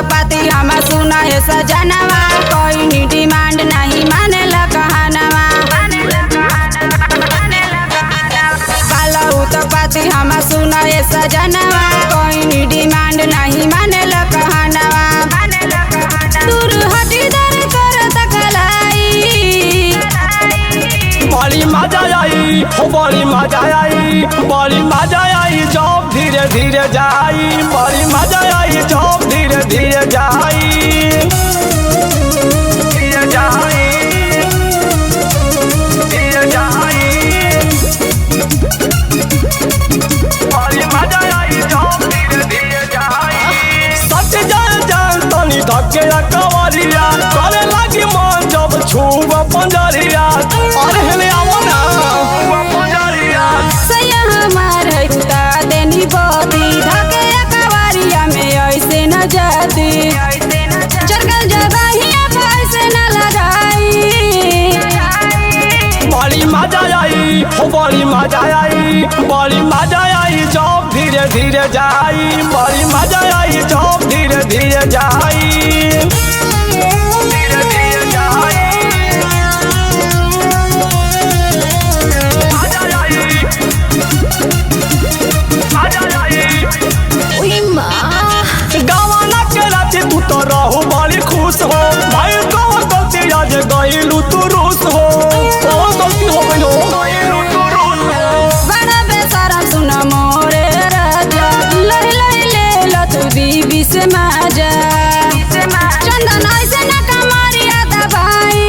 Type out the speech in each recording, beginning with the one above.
पाती हम सुना है सजनवा, कोई डिमांड नहीं माने कहनवा। बालू तो पाती हम सुना है सजनवा, कोई डिमांड नहीं माने कहनवा। दूर हटी दर कर तकलाई, बड़ी मजा आई हो, बड़ी मजा आई, बड़ी मजा आई जब धीरे धीरे जाई। बड़ी मजा आई जब धीरे धीरे जाई, धीरे जाई, धीरे जाई। बड़ी मजा आई जब धीरे धीरे जाई। सच जान जान तनी धक्के कवरिया करे लगी मन जब छूब पंजरिया। अरे हेले आओ ना पंजरिया सैया हमार है कुता देनी बोती, धके कवरिया में ऐसे न जाती। चरकल जबाहिया पैसे न लगाई। बड़ी मजा आई हो, बड़ी मजा आई, बड़ी मजा आई जब धीरे धीरे जाई। बड़ी मजा आई जब धीरे धीरे जाई, धीरे धीरे जाई। मजा आई, मजा आई। ओई माँ गवाना के रात तू तो रहू बड़ी खुश हो, भाई कौन गलती आज गईलू तू रूस हो। कौन गलती हो गई हो, गईलू तू रूस हो। बड़ा बेशरम सुन मोरे राजा, लही लही ले लो तू बीबी से माजा। चंदन ऐसे न कमरिया दबाई।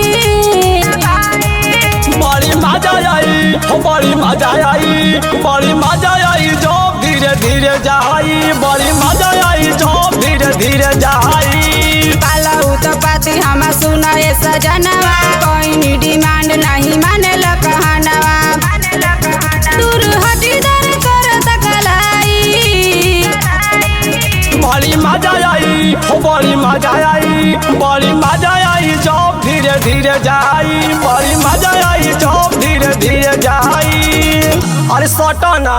बड़ी मजा आई हो, बड़ी मजा आई, बड़ी मजा आई जब धीरे धीरे जाई। बड़ी मजा आई जब धीरे धीरे जाई। बालू तो पाती हम सुना है सजनवा, कोई डिमांड नहीं माने कहनवा। दूर हटी दर कर तकलाई, बड़ी मजा आई हो, बड़ी मजा आई, बड़ी मजा आई जब धीरे धीरे जाई। बड़ी मजा आई जब धीरे धीरे जाई। अरे सटना।